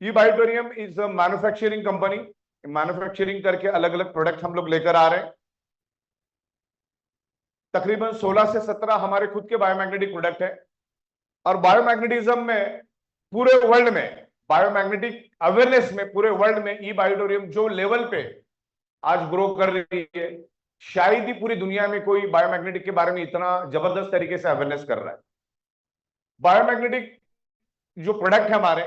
ई बायोटोरियम is a manufacturing company. Manufacturing करके अलग अलग प्रोडक्ट हम लोग लेकर आ रहे हैं। तकरीबन 16 से 17 हमारे खुद के बायोमैग्नेटिक प्रोडक्ट है। और बायोमैग्नेटिज्म में पूरे वर्ल्ड में, बायोमैग्नेटिक अवेयरनेस में पूरे वर्ल्ड में ई बायोटोरियम जो लेवल पे आज ग्रो कर रही है, शायद ही पूरी दुनिया में कोई बायोमैग्नेटिक के बारे में इतना जबरदस्त तरीके से अवेयरनेस कर रहा है। बायोमैग्नेटिक जो प्रोडक्ट है हमारे,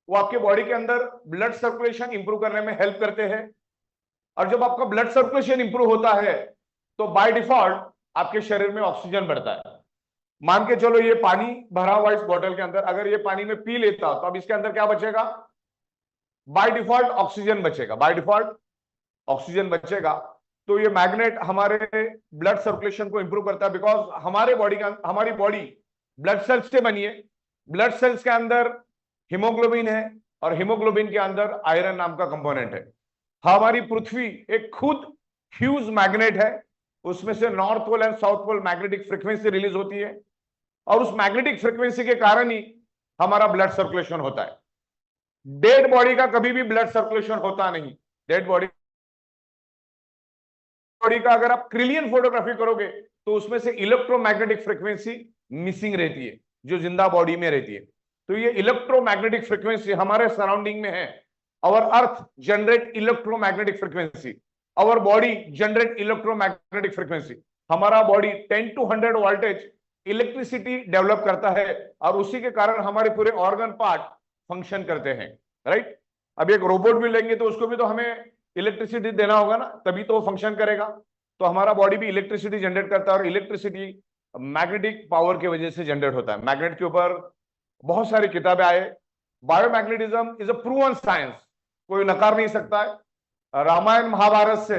वो आपके बॉडी के अंदर ब्लड सर्कुलेशन इंप्रूव करने में हेल्प करते हैं। और जब आपका ब्लड सर्कुलेशन इंप्रूव होता है तो बाय डिफॉल्ट आपके शरीर में ऑक्सीजन बढ़ता है। मान के चलो ये पानी भरा हुआ इस बोतल के अंदर, अगर ये पानी में पी लेता तो अब इसके अंदर क्या बचेगा? बाय डिफॉल्ट ऑक्सीजन बचेगा। बाय डिफॉल्ट ऑक्सीजन बचेगा। तो ये मैग्नेट हमारे ब्लड सर्कुलेशन को इंप्रूव करता है, बिकॉज हमारी बॉडी ब्लड सेल्स से बनी है। ब्लड सेल्स के अंदर हीमोग्लोबिन है और हीमोग्लोबिन के अंदर आयरन नाम का कंपोनेंट है। हमारी पृथ्वी एक खुद ह्यूज मैग्नेट है। उसमें से north pole and south pole magnetic frequency release होती है और उस मैग्नेटिक फ्रीक्वेंसी के कारण ही हमारा ब्लड सर्कुलेशन होता है। डेड बॉडी का कभी भी ब्लड सर्कुलेशन होता नहीं। डेड बॉडी का अगर आप क्रिलियन फोटोग्राफी करोगे तो उसमें से इलेक्ट्रोमैग्नेटिक फ्रीक्वेंसी मिसिंग रहती है जो जिंदा बॉडी में रहती है। तो ये इलेक्ट्रोमैग्नेटिक फ्रीक्वेंसी हमारे सराउंडिंग में है। Our earth generate electromagnetic frequency, our body generate electromagnetic frequency. हमारा body 10 to 100 voltage electricity develop करता है और उसी के कारण हमारे पूरे ऑर्गन पार्ट फंक्शन करते हैं, राइट। अब एक रोबोट भी लेंगे तो उसको भी तो हमें इलेक्ट्रिसिटी देना होगा ना, तभी तो वो फंक्शन करेगा। तो हमारा बॉडी भी इलेक्ट्रिसिटी जनरेट करता है और इलेक्ट्रिसिटी मैग्नेटिक पावर की वजह से जनरेट होता है। मैग्नेट के ऊपर बहुत सारी किताबें आए। Biomagnetism is a proven science, कोई नकार नहीं सकता है। रामायण महाभारत से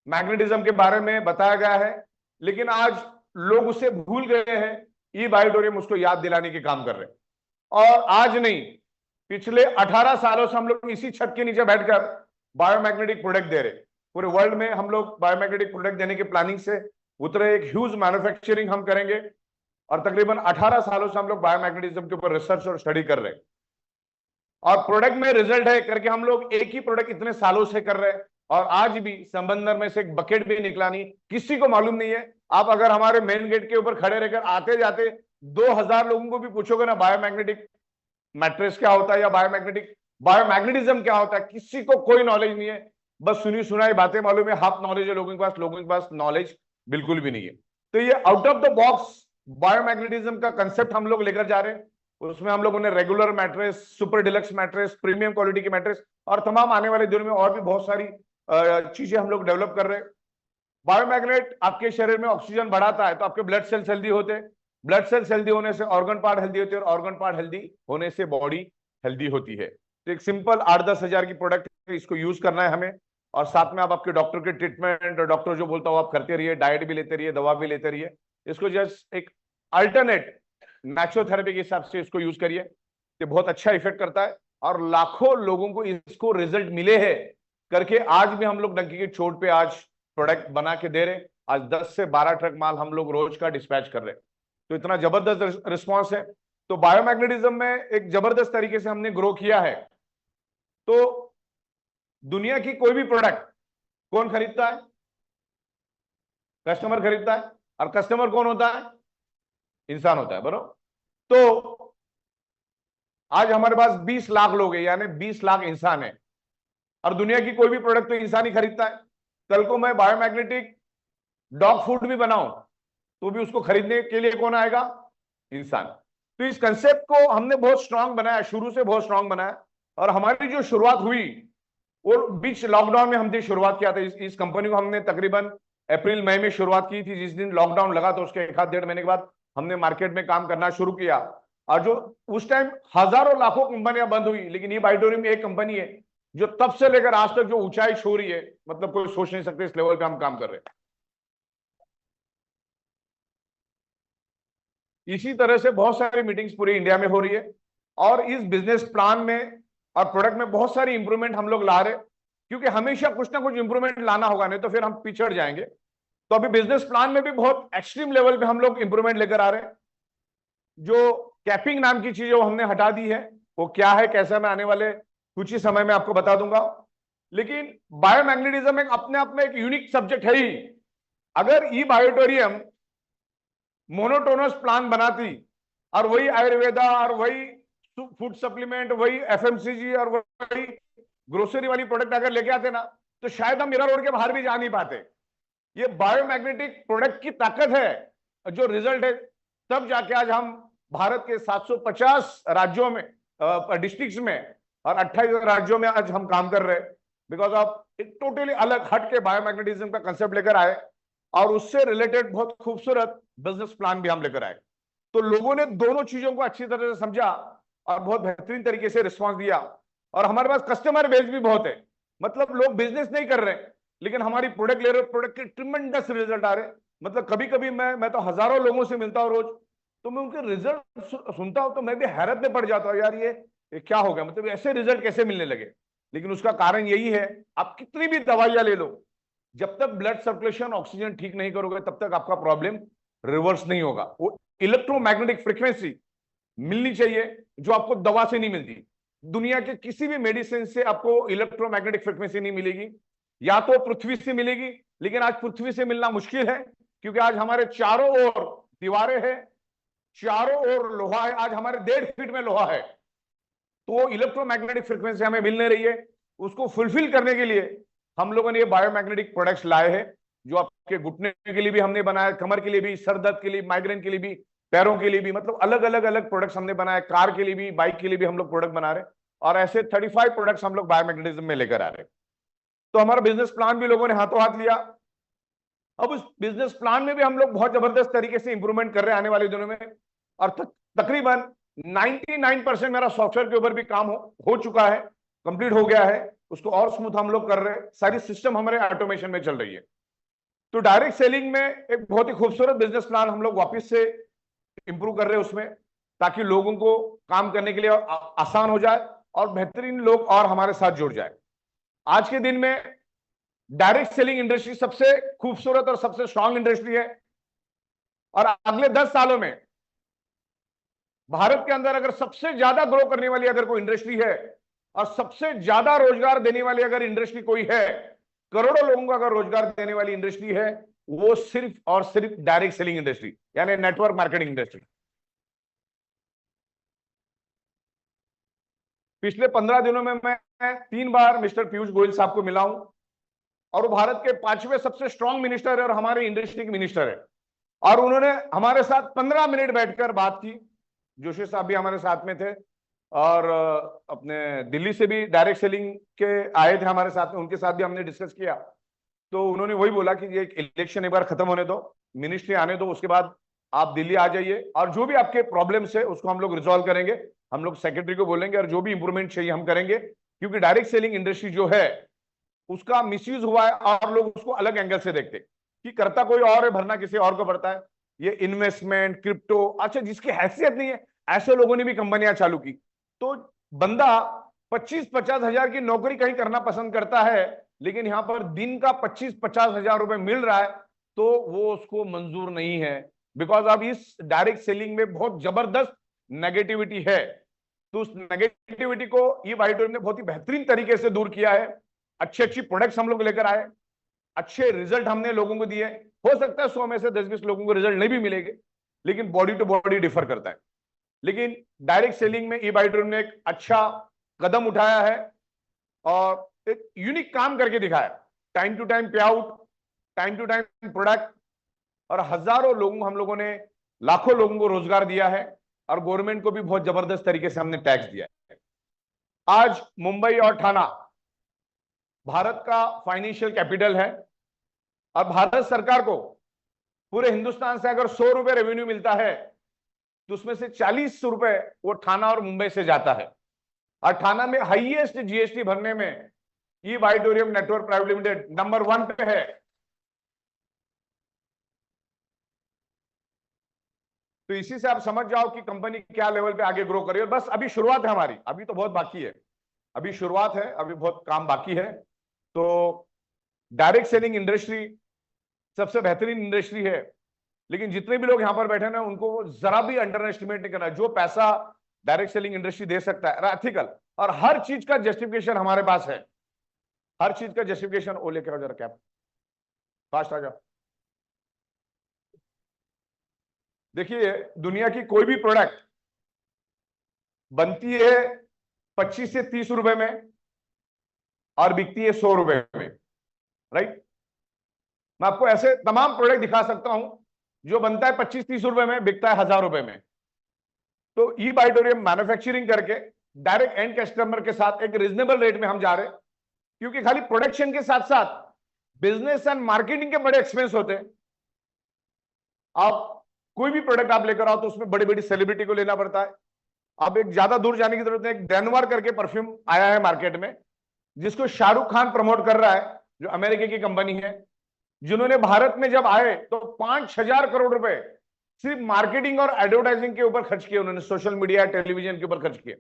मैग्नेटिज्म के बारे में बताया गया है, लेकिन आज लोग उसे भूल गए हैं। ई बायोटोरियम उसको याद दिलाने के काम कर रहे हैं। और आज नहीं, पिछले 18 सालों से हम लोग इसी छत के नीचे बैठकर बायोमैग्नेटिक प्रोडक्ट दे रहे। पूरे वर्ल्ड में हम लोग बायोमैग्नेटिक प्रोडक्ट देने की प्लानिंग से उतरे। एक ह्यूज मैन्युफैक्चरिंग हम करेंगे और तकरीबन 18 सालों से हम लोग बायोमैग्नेटिज्म के ऊपर रिसर्च और स्टडी कर रहे हैं। और प्रोडक्ट में रिजल्ट है करके हम लोग एक ही प्रोडक्ट इतने सालों से कर रहे हैं और आज भी समंदर में से एक बकेट भी निकला नहीं, किसी को मालूम नहीं है। आप अगर हमारे मेन गेट के ऊपर खड़े रहकर आते जाते 2000 लोगों को भी पूछोगे ना बायोमैग्नेटिक मैट्रेस क्या होता है या बायोमैग्नेटिज्म क्या होता है, किसी को कोई नॉलेज नहीं है। बस सुनी सुनाई बातें मालूम है, हाफ नॉलेज है लोगों के पास नॉलेज बिल्कुल भी नहीं है। तो ये out of the box biomagnetism का कंसेप्ट हम लोग लेकर जा रहे हैं। उसमें हम लोगों ने regular mattress, super deluxe mattress, premium quality की मैट्रेस और तमाम आने वाले दिनों में और भी बहुत सारी चीजें हम लोग डेवलप कर रहे हैं। बायोमैग्नेट आपके शरीर में ऑक्सीजन बढ़ाता है तो आपके ब्लड सेल्स हेल्दी होते हैं। ब्लड सेल्स हेल्दी होने से ऑर्गन पार्ट हेल्दी होते हैं और ऑर्गन पार्ट हेल्दी होने से बॉडी हेल्दी होती है। तो एक सिंपल 8-10 हजार की प्रोडक्ट है, इसको यूज करना है हमें। और साथ में आप आपके डॉक्टर के ट्रीटमेंट और डॉक्टर जो बोलता हो आप करते रहिए, डाइट भी लेते रहिए, दवा भी लेते रहिए। इसको जस्ट एक अल्टरनेट नेचुरोथेरेपी के हिसाब से इसको यूज करिए। ये बहुत अच्छा इफेक्ट करता है और लाखों लोगों को इसको रिजल्ट मिले हैं करके आज भी हम लोग डंकी की चोट पे आज प्रोडक्ट बना के दे रहे। आज 10 से 12 ट्रक माल हम लोग रोज का डिस्पैच कर रहे हैं। तो इतना जबरदस्त रिस्पॉन्स है। तो बायोमैग्नेटिज्म में एक जबरदस्त तरीके से हमने ग्रो किया है। तो दुनिया की कोई भी प्रोडक्ट कौन खरीदता है? कस्टमर खरीदता है। और कस्टमर कौन होता है? इंसान होता है, बरोबर। तो आज हमारे पास 20 लाख लोग हैं, यानी 20 लाख इंसान है और दुनिया की कोई भी प्रोडक्ट तो इंसान ही खरीदता है। कल को मैं बायोमैग्नेटिक डॉग फूड भी बनाऊं तो भी उसको खरीदने के लिए कौन आएगा? इंसान। तो इस कंसेप्ट को हमने बहुत स्ट्रांग बनाया, शुरू से बहुत स्ट्रांग बनाया। और हमारी जो शुरुआत हुई वो बीच लॉकडाउन में हमने शुरुआत किया था। इस कंपनी को हमने तकरीबन अप्रैल मई में शुरुआत की थी। जिस दिन लॉकडाउन लगा तो उसके 1-1.5 महीने के बाद हमने मार्केट में काम करना शुरू किया। और जो उस टाइम हजारों लाखों कंपनियां बंद हुई, लेकिन ये बायोटोरियम में एक कंपनी है जो तब से लेकर आज तक जो ऊंचाई छू रही है, मतलब कोई सोच नहीं सकते इस लेवल पे हम काम कर रहे हैं। इसी तरह से बहुत सारी मीटिंग्स पूरी इंडिया में हो रही है और इस बिजनेस प्लान में और प्रोडक्ट में बहुत सारी इंप्रूवमेंट हम लोग ला रहे, क्योंकि हमेशा कुछ ना कुछ इंप्रूवमेंट लाना होगा, नहीं तो फिर हम पिछड़ जाएंगे। तो अभी बिजनेस प्लान में भी बहुत एक्सट्रीम लेवल पे हम लोग इंप्रूवमेंट लेकर आ रहे हैं। जो कैपिंग नाम की चीज है वो हमने हटा दी है। वो क्या है कैसा, मैं आने वाले कुछ ही समय में आपको बता दूंगा। लेकिन बायोमैग्नेटिज्म एक अपने आप में एक यूनिक सब्जेक्ट है ही। अगर ई बायोटोरियम मोनोटोनस प्लान बनाती और वही आयुर्वेदा और वही फूड सप्लीमेंट, वही एफएमसीजी और वही ग्रोसरी वाली प्रोडक्ट अगर लेके आते ना, तो शायद हम मीरा रोड के बाहर भी जा नहीं पाते। ये बायोमैग्नेटिक प्रोडक्ट की ताकत है जो रिजल्ट है, तब जाके आज हम भारत के 750 राज्यों में, डिस्ट्रिक्ट्स में और 28 राज्यों में आज हम काम कर रहे हैं, बिकॉज ऑफ एक टोटली अलग हट के बायोमैग्नेटिज्म का कंसेप्ट लेकर आए और उससे रिलेटेड बहुत खूबसूरत बिजनेस प्लान भी हम लेकर आए। तो लोगों ने दोनों चीजों को अच्छी तरह से समझा और बहुत बेहतरीन तरीके से रिस्पॉन्स दिया। और हमारे पास कस्टमर बेस भी बहुत है, मतलब लोग बिजनेस नहीं कर रहे लेकिन हमारी प्रोडक्ट ले रहे, प्रोडक्ट के ट्रिमेंडस रिजल्ट आ रहे। मतलब कभी कभी मैं तो हजारों लोगों से मिलता हूँ रोज, तो मैं उनके रिजल्ट सुनता हूं तो मैं भी हैरत में पड़ जाता हूँ, यार ये क्या हो गया, मतलब ऐसे रिजल्ट कैसे मिलने लगे। लेकिन उसका कारण यही है, आप कितनी भी दवाइयां ले लो, जब तक ब्लड सर्कुलेशन ऑक्सीजन ठीक नहीं करोगे तब तक आपका प्रॉब्लम रिवर्स नहीं होगा। वो इलेक्ट्रोमैग्नेटिक फ्रीक्वेंसी मिलनी चाहिए जो आपको दवा से नहीं मिलती। दुनिया के किसी भी मेडिसिन से आपको इलेक्ट्रोमैग्नेटिक फ्रीक्वेंसी नहीं मिलेगी, या तो पृथ्वी से मिलेगी, लेकिन आज पृथ्वी से मिलना मुश्किल है क्योंकि आज हमारे चारों ओर दीवारें हैं, चारों ओर लोहा है, आज हमारे 1.5 फीट में लोहा है। तो इलेक्ट्रोमैग्नेटिक फ्रीक्वेंसी हमें मिल नहीं रही है, उसको फुलफिल करने के लिए हम लोगों ने ये बायोमैग्नेटिक प्रोडक्ट्स लाए हैं, जो आपके घुटने के लिए भी हमने बनाया, कमर के लिए भी, सर दर्द के लिए, माइग्रेन के लिए भी, पैरों के लिए भी, मतलब अलग अलग प्रोडक्ट्स हमने बनाए, कार के लिए भी, बाइक के लिए भी हम लोग प्रोडक्ट बना रहे हैं। और ऐसे 35 प्रोडक्ट्स हम लोग बायोमैग्नेटिज्म में लेकर आ रहे हैं। तो हमारा बिजनेस प्लान भी लोगों ने हाथों हाथ लिया। अब उस बिजनेस प्लान में भी हम लोग बहुत जबरदस्त तरीके से इंप्रूवमेंट कर रहे हैं आने वाले दिनों में। और तकरीबन 99% मेरा सॉफ्टवेयर के ऊपर भी काम हो चुका है, कंप्लीट हो गया है, उसको और स्मूथ हम लोग कर रहे हैं, सारी सिस्टम हमारे ऑटोमेशन में चल रही है। तो डायरेक्ट सेलिंग में एक बहुत ही खूबसूरत बिजनेस प्लान हम लोग वापस से इंप्रूव कर रहे हैं उसमें, ताकि लोगों को काम करने के लिए आसान हो जाए और बेहतरीन लोग और हमारे साथ जुड़ जाए। आज के दिन में डायरेक्ट सेलिंग इंडस्ट्री सबसे खूबसूरत और सबसे स्ट्रांग इंडस्ट्री है। और अगले 10 सालों में भारत के अंदर अगर सबसे ज्यादा ग्रो करने वाली अगर कोई इंडस्ट्री है और सबसे ज्यादा रोजगार देने वाली अगर इंडस्ट्री कोई है, करोड़ों लोगों को अगर रोजगार देने वाली इंडस्ट्री है, वो सिर्फ और सिर्फ डायरेक्ट सेलिंग इंडस्ट्री यानी नेटवर्क मार्केटिंग इंडस्ट्री। पिछले 15 दिनों में मैं 3 बार मिस्टर पीयूष गोयल साहब को मिला हूं, और वो भारत के 5वें सबसे स्ट्रांग मिनिस्टर है और हमारे इंडस्ट्री के मिनिस्टर है। और उन्होंने हमारे साथ 15 मिनट बैठकर बात की। जोशी साहब भी हमारे साथ में थे और अपने दिल्ली से भी डायरेक्ट सेलिंग के आए थे हमारे साथ में, उनके साथ भी हमने डिस्कस किया। तो उन्होंने वही बोला कि ये इलेक्शन एक बार खत्म होने दो, मिनिस्ट्री आने दो, उसके बाद आप दिल्ली आ जाइए और जो भी आपके प्रॉब्लम्स है उसको हम लोग रिजॉल्व करेंगे। हम लोग सेक्रेटरी को बोलेंगे और जो भी इंप्रूवमेंट चाहिए हम करेंगे, क्योंकि डायरेक्ट सेलिंग इंडस्ट्री जो है उसका मिसयूज हुआ है और लोग उसको अलग एंगल से देखते कि करता कोई और है, भरना किसी और को पड़ता है। ये इन्वेस्टमेंट, क्रिप्टो, अच्छा जिसकी हैसियत नहीं है ऐसे लोगों ने भी कंपनियां चालू की। तो बंदा 25-50 हजार की नौकरी कहीं करना पसंद करता है, लेकिन यहां पर दिन का 25-50 हजार रुपए मिल रहा है तो वो उसको मंजूर नहीं है, बिकॉज अब इस डायरेक्ट सेलिंग में बहुत जबरदस्त नेगेटिविटी है। तो उस नेगेटिविटी को ये बायोटोरियम ने बहुत ही बेहतरीन तरीके से दूर किया है। अच्छी प्रोडक्ट्स हम लोग लेकर आए, अच्छे रिजल्ट हमने लोगों को दिए। हो सकता है 100 में से 10-20 लोगों को रिजल्ट नहीं भी मिलेंगे, लेकिन बॉडी टू बॉडी डिफर करता है। लेकिन डायरेक्ट सेलिंग में ई बायोटोरियम ने एक अच्छा कदम उठाया है और एक यूनिक काम करके दिखाया। Time to time pay out, time to time product, और हजारों लोगों, हम लोगों ने लाखों लोगों को रोजगार दिया है और गवर्नमेंट को भी बहुत जबरदस्त तरीके से हमने टैक्स दिया है। आज मुंबई और ठाणा भारत का फाइनेंशियल कैपिटल है और भारत सरकार को पूरे हिंदुस्तान से अगर 100 रुपए रेवेन्यू मिलता है तो उसमें से 40 रुपए वो ठाणा और मुंबई से जाता है। और ठाणा में हाईएस्ट जीएसटी भरने में ई बायोटोरियम नेटवर्क प्राइवेट लिमिटेड नंबर 1 पे है। तो इसी से आप समझ जाओ कि कंपनी क्या लेवल पे आगे ग्रो कर रही है। बस अभी शुरुआत है हमारी, अभी तो बहुत बाकी है, अभी शुरुआत है, अभी बहुत काम बाकी है। तो डायरेक्ट सेलिंग इंडस्ट्री सबसे बेहतरीन इंडस्ट्री है, लेकिन जितने भी लोग यहां पर बैठे ना उनको जरा भी अंडर एस्टिमेट नहीं करना। जो पैसा डायरेक्ट सेलिंग इंडस्ट्री दे सकता है, एथिकल, और हर चीज का जस्टिफिकेशन हमारे पास है, हर चीज का जस्टिफिकेशन। ओ लेके आओ जरा कैप, फास्ट आ जाओ। देखिए दुनिया की कोई भी प्रोडक्ट बनती है 25 से 30 रुपए में और बिकती है 100 रुपए में, राइट। मैं आपको ऐसे तमाम प्रोडक्ट दिखा सकता हूं जो बनता है 25-30 रुपए में, बिकता है 1000 रुपए में। तो ई बाइटोरियम मैन्युफैक्चरिंग करके डायरेक्ट एंड कस्टमर के साथ एक रीजनेबल रेट में हम जा रहे हैं, क्योंकि खाली प्रोडक्शन के साथ साथ बिजनेस एंड मार्केटिंग के बड़े एक्सपेंस होते हैं। आप कोई भी प्रोडक्ट आप लेकर आओ तो उसमें बड़ी बड़ी सेलिब्रिटी को लेना पड़ता है। अब एक ज्यादा दूर जाने की जरूरत नहीं, एक डेनवर करके परफ्यूम आया है मार्केट में, जिसको शाहरुख खान प्रमोट कर रहा है, जो अमेरिका की कंपनी है, जिन्होंने भारत में जब आए तो 5,000 करोड़ रुपए सिर्फ मार्केटिंग और एडवर्टाइजिंग के ऊपर खर्च किए उन्होंने, सोशल मीडिया टेलीविजन के ऊपर खर्च किए।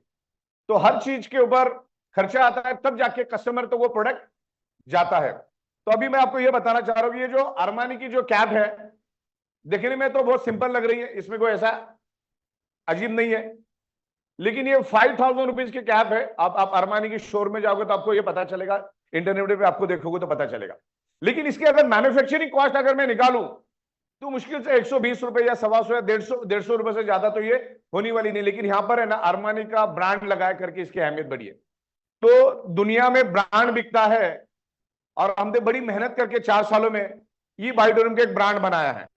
तो हर चीज के ऊपर खर्चा आता है, तब जाके कस्टमर तो वो प्रोडक्ट जाता है। तो अभी मैं आपको ये बताना चाह रहा हूं, ये जो अरमानी की जो कैप है, देखने में तो बहुत सिंपल लग रही है, इसमें कोई ऐसा अजीब नहीं है, लेकिन ये 5,000 रुपीज की कैप है। आप अरमानी की शोर में जाओगे तो आपको ये पता चलेगा, इंटरनेट पे आपको देखोगे तो पता चलेगा। लेकिन इसकी अगर मैन्युफैक्चरिंग कॉस्ट अगर मैं निकालूं तो मुश्किल से 120 रुपए या 125 या 150 रुपए से ज्यादा तो ये होने वाली नहीं। लेकिन यहां पर है ना, अरमानी का ब्रांड लगाया करके इसकी अहमियत बढ़ी है। तो दुनिया में ब्रांड बिकता है और हमने बड़ी मेहनत करके 4 सालों में ई बाइटोरियम का एक ब्रांड बनाया है।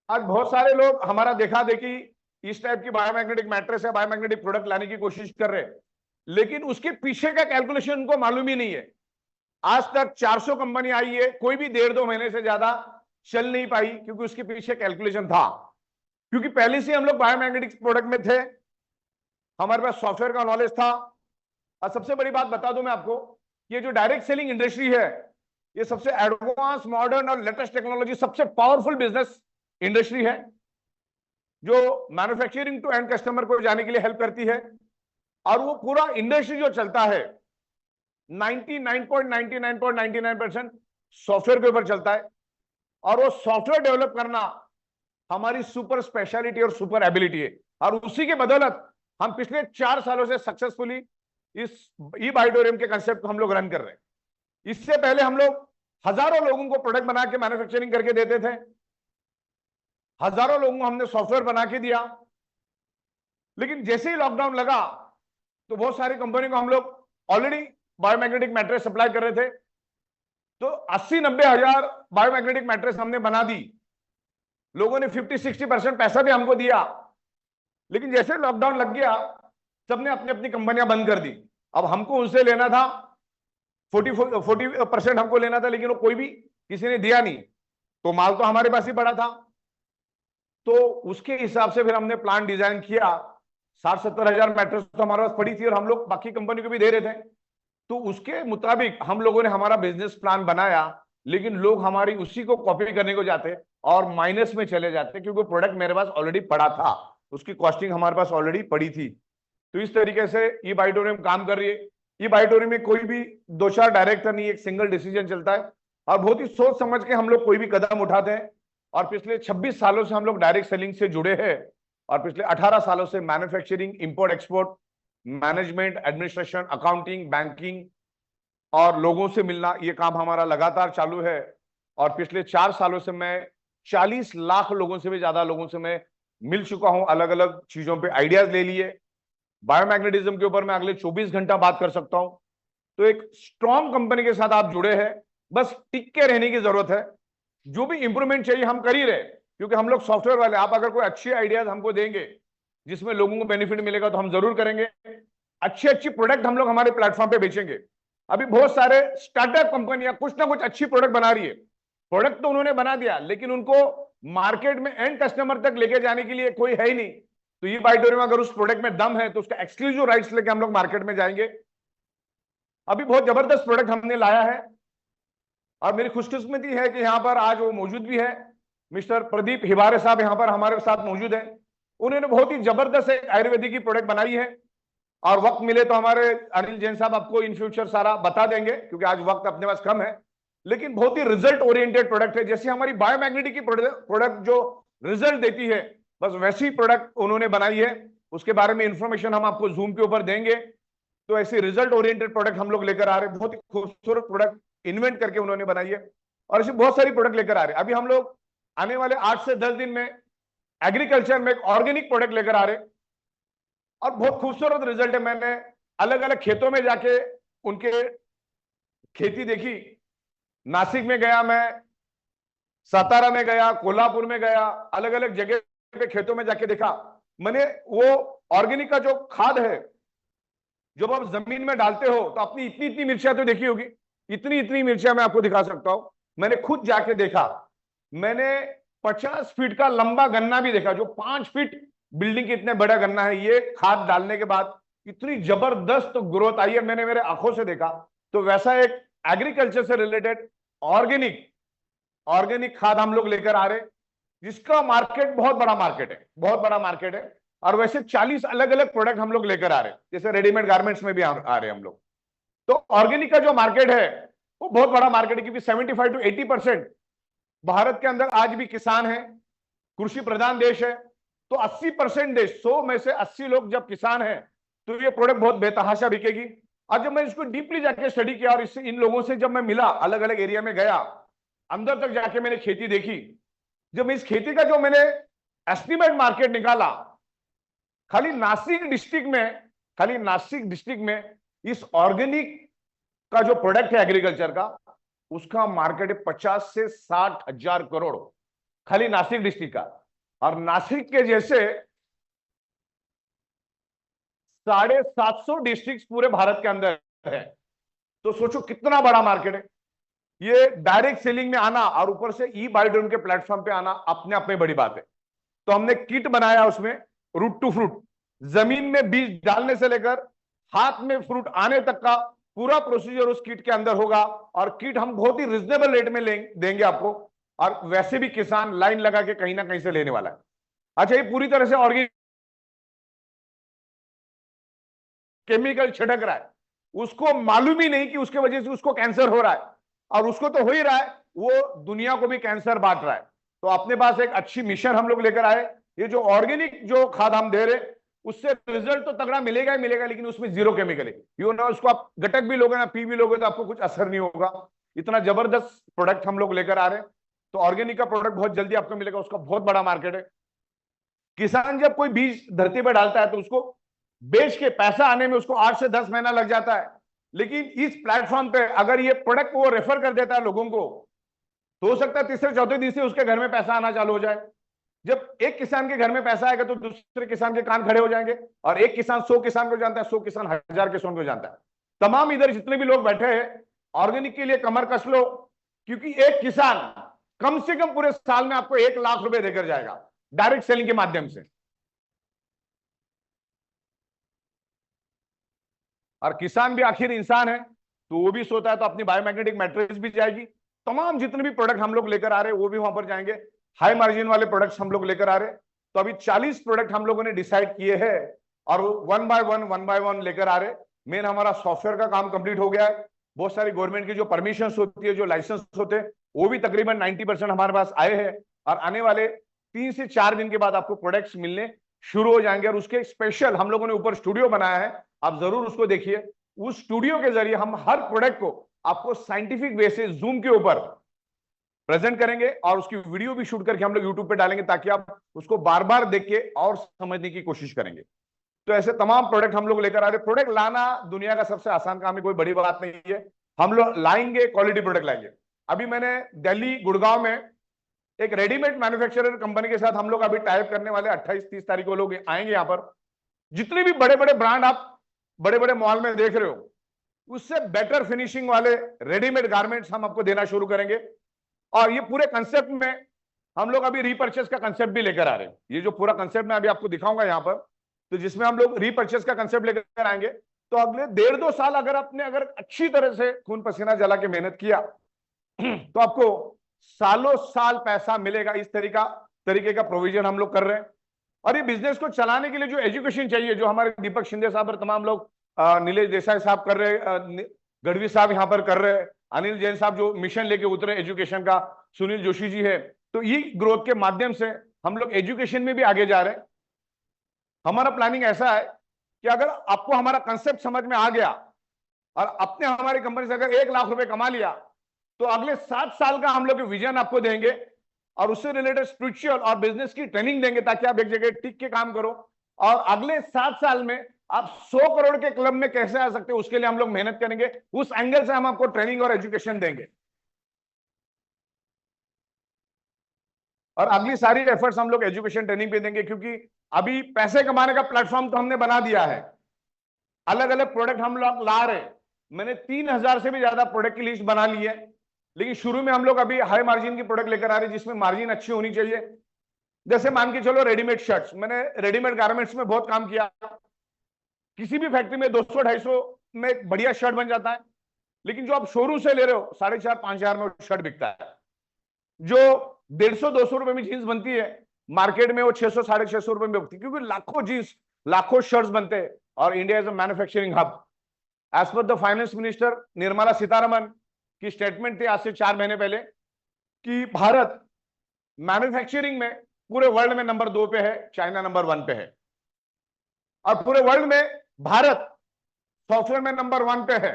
आज बहुत सारे लोग हमारा देखा देखी इस टाइप की बायोमैग्नेटिक मैट्रेस या बायोमैग्नेटिक प्रोडक्ट लाने की कोशिश कर रहे हैं, लेकिन उसके पीछे का कैलकुलेशन उनको मालूम ही नहीं है। आज तक 400 कंपनी आई है, कोई भी 1.5-2 महीने से ज्यादा चल नहीं पाई, क्योंकि उसके पीछे कैलकुलेशन था। क्योंकि पहले से हम लोग बायोमैग्नेटिक प्रोडक्ट में थे, हमारे पास सॉफ्टवेयर का नॉलेज था। और सबसे बड़ी बात बता दूं मैं आपको, ये जो डायरेक्ट सेलिंग इंडस्ट्री है, ये सबसे एडवांस, मॉडर्न और लेटेस्ट टेक्नोलॉजी, सबसे पावरफुल बिजनेस इंडस्ट्री है, जो मैन्युफैक्चरिंग टू एंड कस्टमर को जाने के लिए हेल्प करती है। और वो पूरा इंडस्ट्री जो चलता है 99.99% सॉफ्टवेयर के ऊपर चलता है। और वो सॉफ्टवेयर डेवलप करना हमारी सुपर स्पेशलिटी और सुपर एबिलिटी है। और उसी के बदौलत हम पिछले 4 सालों से सक्सेसफुली इस ई बाइटोरियम के कंसेप्ट को हम लोग रन कर रहे हैं। इससे पहले हम लोग हजारों लोगों को प्रोडक्ट बना के मैन्युफैक्चरिंग करके देते थे, हजारों लोगों को हमने सॉफ्टवेयर बना के दिया। लेकिन जैसे ही लॉकडाउन लगा तो बहुत सारी कंपनी को हम लोग ऑलरेडी बायोमैग्नेटिक मैट्रेस सप्लाई कर रहे थे, तो 80-90 हजार बायोमैग्नेटिक मैट्रेस हमने बना दी। लोगों ने 50-60% पैसा भी हमको दिया। लेकिन जैसे लॉकडाउन लग गया, सबने अपनी अपनी कंपनियां बंद कर दी। अब हमको उनसे लेना था 40% हमको लेना था, लेकिन वो कोई भी किसी ने दिया नहीं, तो माल तो हमारे पास ही पड़ा था। तो उसके हिसाब से फिर हमने प्लान डिजाइन किया। 60-70 हजार मैट्रेस तो हमारे पास पड़ी थी और हम लोग बाकी कंपनी को भी दे रहे थे। तो उसके मुताबिक हम लोगों ने हमारा बिजनेस प्लान बनाया, लेकिन लोग हमारी उसी को कॉपी करने को जाते और माइनस में चले जाते, क्योंकि प्रोडक्ट मेरे पास ऑलरेडी पड़ा था, उसकी कॉस्टिंग हमारे पास ऑलरेडी पड़ी थी। तो इस तरीके से ई बाइटोरियम काम कर रही है। ई बाइटोरियम में कोई भी 2-4 डायरेक्टर नहीं, एक सिंगल डिसीजन चलता है और बहुत ही सोच समझ के हम लोग कोई भी कदम उठाते हैं। और पिछले 26 सालों से हम लोग डायरेक्ट सेलिंग से जुड़े हैं और पिछले 18 सालों से manufacturing, import export, management, administration, accounting, banking और लोगों से मिलना, ये काम हमारा लगातार चालू है। और पिछले 4 सालों से मैं 40 लाख लोगों से भी ज्यादा लोगों से मैं मिल चुका हूं, अलग अलग चीजों पे आइडियाज ले लिए। बायोमैग्नेटिज्म के ऊपर मैं अगले 24 घंटा बात कर सकता हूं। तो एक स्ट्रॉन्ग कंपनी के साथ आप जुड़े हैं, बस टिक के रहने की जरूरत है। जो भी इंप्रूवमेंट चाहिए हम कर ही रहे, क्योंकि हम लोग सॉफ्टवेयर वाले। आप अगर कोई अच्छे आइडियाज हमको देंगे जिसमें लोगों को बेनिफिट मिलेगा तो हम जरूर करेंगे। अच्छी अच्छी प्रोडक्ट हम लोग हमारे प्लेटफॉर्म पे बेचेंगे। अभी बहुत सारे स्टार्टअप कंपनियां कुछ ना कुछ अच्छी प्रोडक्ट बना रही है। प्रोडक्ट तो उन्होंने बना दिया, लेकिन उनको मार्केट में एंड कस्टमर तक लेके जाने के लिए कोई है ही नहीं। तो ये बाइटोरियम अगर उस प्रोडक्ट में दम है तो उसका एक्सक्लूसिव राइट्स लेके हम लोग मार्केट में जाएंगे। अभी बहुत जबरदस्त प्रोडक्ट हमने लाया है और मेरी खुशकिस्मती है कि यहाँ पर आज वो मौजूद भी है। मिस्टर प्रदीप हिबारे साहब यहाँ पर हमारे साथ मौजूद है। उन्होंने बहुत ही जबरदस्त एक आयुर्वेदिक की प्रोडक्ट बनाई है और वक्त मिले तो हमारे अनिल जैन साहब आपको इन फ्यूचर सारा बता देंगे, क्योंकि आज वक्त अपने पास कम है। लेकिन बहुत ही रिजल्ट ओरिएंटेड प्रोडक्ट है। जैसे हमारी बायोमैग्नेटिक की प्रोडक्ट जो रिजल्ट देती है, बस वैसी प्रोडक्ट उन्होंने बनाई है। उसके बारे में इंफॉर्मेशन हम आपको जूम के ऊपर देंगे। तो ऐसी रिजल्ट ओरिएंटेड प्रोडक्ट हम लोग लेकर आ रहे हैं, बहुत ही खूबसूरत प्रोडक्ट इन्वेंट करके उन्होंने बनाई है, और ऐसी बहुत सारी प्रोडक्ट लेकर आ रहे हैं। अभी हम लोग आने वाले 8 से 10 दिन में एग्रीकल्चर में एक ऑर्गेनिक प्रोडक्ट लेकर आ रहे हैं, और बहुत खूबसूरत रिजल्ट है। मैंने अलग अलग खेतों में जाके उनके खेती देखी। नासिक में गया मैं, सातारा में गया, कोल्हापुर में गया, अलग अलग जगह पे खेतों में जाके देखा मैंने। वो ऑर्गेनिक का जो खाद है, जब आप जमीन में डालते हो तो अपनी इतनी इतनी मिर्चियां तो देखी होगी, इतनी इतनी मिर्चियां मैं आपको दिखा सकता हूं। मैंने खुद जाके देखा। मैंने 50 फीट का लंबा गन्ना भी देखा, जो 5 फीट बिल्डिंग के इतने बड़ा गन्ना है। ये खाद डालने के बाद इतनी जबरदस्त ग्रोथ आई है, मैंने मेरे आंखों से देखा। तो वैसा एक एग्रीकल्चर से रिलेटेड ऑर्गेनिक खाद हम लोग लेकर आ रहे, जिसका मार्केट बहुत बड़ा मार्केट है, बहुत बड़ा मार्केट है। और वैसे 40 अलग अलग प्रोडक्ट हम लोग लेकर आ रहे हैं, जैसे रेडीमेड गारमेंट्स में भी आ रहे हैं हम लोग। तो ऑर्गेनिक का जो मार्केट है वो बहुत बड़ा मार्केट है, क्योंकि 75 to 80% भारत के अंदर आज भी किसान है, कृषि प्रधान देश है। तो 80% देश, 100 में से 80 लोग जब किसान है, तो ये प्रोडक्ट बहुत बेतहाशा बिकेगी। और जब मैं इसको डीपली जाके स्टडी किया, और इससे इन लोगों से जब मैं मिला, अलग अलग एरिया में गया, अंदर तक जाके मैंने खेती देखी। जब इस खेती का जो मैंने एस्टिमेट मार्केट निकाला, खाली नासिक डिस्ट्रिक्ट में इस ऑर्गेनिक का जो प्रोडक्ट है एग्रीकल्चर का, उसका मार्केट है 50 से 60 हजार करोड़, खाली नासिक डिस्ट्रिक्ट का। और नासिक के जैसे 750 डिस्ट्रिक्ट पूरे भारत के अंदर है। तो सोचो कितना बड़ा मार्केट है। ये डायरेक्ट सेलिंग में आना और ऊपर से ई बायोड्रोन के प्लेटफॉर्म पे आना अपने आप में बड़ी बात है। तो हमने किट बनाया, उसमें रूट टू फ्रूट, जमीन में बीज डालने से लेकर हाथ में फ्रूट आने तक का पूरा प्रोसीजर उस किट के अंदर होगा। और किट हम बहुत ही रिजनेबल रेट में देंगे आपको, और वैसे भी किसान लाइन लगा के कहीं ना कहीं से लेने वाला है। अच्छा, ये पूरी तरह से ऑर्गेनिक, केमिकल छिड़क रहा है, उसको मालूम ही नहीं कि उसके वजह से उसको कैंसर हो रहा है, और उसको तो हो ही रहा है, वो दुनिया को भी कैंसर बांट रहा है। तो अपने पास एक अच्छी मिशन हम लोग लेकर आए। ये जो ऑर्गेनिक जो खाद हम दे रहे, उससे रिजल्ट तो तगड़ा मिलेगा ही मिलेगा, लेकिन उसमें जीरो केमिकल है। यू नो, उसको आप गटक भी लोगे ना, पी भी लोगे, तो आपको कुछ असर नहीं होगा। इतना जबरदस्त प्रोडक्ट हम लोग लेकर आ रहे हैं। तो ऑर्गेनिक का प्रोडक्ट बहुत जल्दी आपको मिलेगा, उसका बहुत बड़ा मार्केट है। किसान जब कोई बीज धरती पर डालता है, तो उसको बेच के पैसा आने में उसको 8 से 10 महीना लग जाता है। लेकिन इस प्लेटफॉर्म पे अगर ये प्रोडक्ट वो रेफर कर देता है लोगों को, तो हो सकता है तीसरे चौथे दिन से उसके घर में पैसा आना चालू हो जाए। जब एक किसान के घर में पैसा आएगा, तो दूसरे किसान के कान खड़े हो जाएंगे, और एक किसान 100 किसान को जानता है, 100 किसान 1000 किसान को जानता है। तमाम इधर जितने भी लोग बैठे हैं, ऑर्गेनिक के लिए कमर कस लो, क्योंकि एक किसान कम से कम पूरे साल में आपको 1 लाख रुपए देकर जाएगा डायरेक्ट सेलिंग के माध्यम से। और किसान भी आखिर इंसान है, तो वो भी सोता है, तो अपनी बायोमैग्नेटिक मैट्रिक्स भी जाएगी। तमाम जितने भी प्रोडक्ट हम लोग लेकर आ रहे हैं, वो भी वहां पर जाएंगे। हाई मार्जिन वाले प्रोडक्ट्स हम लोग लेकर आ रहे हैं। तो अभी 40 प्रोडक्ट हम लोगों ने डिसाइड किए हैं, और वन बाय वन लेकर आ रहे। मेन हमारा सॉफ्टवेयर का काम कंप्लीट हो गया है। बहुत सारी गवर्नमेंट की जो परमिशन होती है, जो लाइसेंस होते हैं, वो भी तकरीबन 90% हमारे पास आए हैं। और आने वाले 3 से 4 दिन के बाद आपको प्रोडक्ट्स मिलने शुरू हो जाएंगे। और उसके स्पेशल हम लोगों ने ऊपर स्टूडियो बनाया है, आप जरूर उसको देखिए। उस स्टूडियो के जरिए हम हर प्रोडक्ट को आपको साइंटिफिक वे से जूम के ऊपर प्रेजेंट करेंगे, और उसकी वीडियो भी शूट करके हम लोग यूट्यूब पे डालेंगे, ताकि आप उसको बार बार देख के और समझने की कोशिश करेंगे। तो ऐसे तमाम प्रोडक्ट हम लोग लेकर आ रहे हैं। प्रोडक्ट लाना दुनिया का सबसे आसान काम है, कोई बड़ी बात नहीं है। हम लोग लाएंगे, क्वालिटी प्रोडक्ट लाएंगे। अभी मैंने दिल्ली गुड़गांव में एक रेडीमेड मैन्युफैक्चरर कंपनी के साथ हम लोग अभी टाइप करने वाले, 28-30 तारीख को लोग आएंगे यहाँ पर। जितने भी बड़े बड़े ब्रांड आप बड़े बड़े मॉल में देख रहे हो, उससे बेटर फिनिशिंग वाले रेडीमेड गारमेंट्स हम आपको देना शुरू करेंगे। और ये पूरे कंसेप्ट में हम लोग अभी रीपर्चेस का कंसेप्ट भी लेकर आ रहे हैं। ये जो पूरा कंसेप्ट मैं अभी आपको दिखाऊंगा यहाँ पर, तो जिसमें हम लोग रीपर्चेस का कंसेप्ट लेकर आएंगे। तो अगले 1.5-2 साल अगर अच्छी तरह से खून पसीना जला के मेहनत किया, तो आपको सालों साल पैसा मिलेगा। इस तरीके का प्रोविजन हम लोग कर रहे हैं। और ये बिजनेस को चलाने के लिए जो एजुकेशन चाहिए, जो हमारे दीपक शिंदे साहब और तमाम लोग, नीलेश देसाई साहब कर रहे हैं, गढ़वी साहब यहाँ पर कर रहे हैं, अनिल जैन साहब जो मिशन लेके उतरे एजुकेशन का, सुनील जोशी जी है। तो ये ग्रोथ के माध्यम से हम लोग एजुकेशन में भी आगे जा रहे हैं। हमारा प्लानिंग ऐसा है कि अगर आपको हमारा कंसेप्ट समझ में आ गया और अपने हमारी कंपनी से अगर 1 लाख रुपए कमा लिया, तो अगले 7 साल का हम लोग विजन आपको देंगे और उससे रिलेटेड स्पिरिचुअल और बिजनेस की ट्रेनिंग देंगे, ताकि आप एक जगह टिक के काम करो और अगले 7 साल में आप 100 करोड़ के क्लब में कैसे आ सकते हो, उसके लिए हम लोग मेहनत करेंगे। उस एंगल से हम आपको ट्रेनिंग और एजुकेशन देंगे और अगली सारी एफर्ट्स हम लोग एजुकेशन ट्रेनिंग पे देंगे, क्योंकि अभी पैसे कमाने का प्लेटफॉर्म तो हमने बना दिया है। अलग अलग प्रोडक्ट हम लोग ला रहे हैं। मैंने 3000 से भी ज्यादा प्रोडक्ट की लिस्ट बना ली है, लेकिन शुरू में हम लोग अभी हाई मार्जिन की प्रोडक्ट लेकर आ रहे हैं, जिसमें मार्जिन अच्छी होनी चाहिए। जैसे मान के चलो रेडीमेड शर्ट्स, मैंने रेडीमेड गारमेंट्स में बहुत काम किया। किसी भी फैक्ट्री में 200-250 में एक बढ़िया शर्ट बन जाता है, लेकिन जो आप शोरूम से ले रहे हो 4,500-5,000 में शर्ट बिकता है। जो 150-200 रुपए में जींस बनती है, मार्केट में वो 600-650 रुपए में बिकती है, क्योंकि लाखों जींस, लाखों शर्ट्स बनते हैं और India is a manufacturing hub. As per the finance minister Nirmala Sitharaman की स्टेटमेंट थी आज से 4 महीने पहले कि भारत मैन्युफैक्चरिंग में पूरे वर्ल्ड में नंबर 2 पे है, चाइना नंबर 1 पे है, और पूरे वर्ल्ड में भारत सॉफ्टवेयर में नंबर 1 पे है।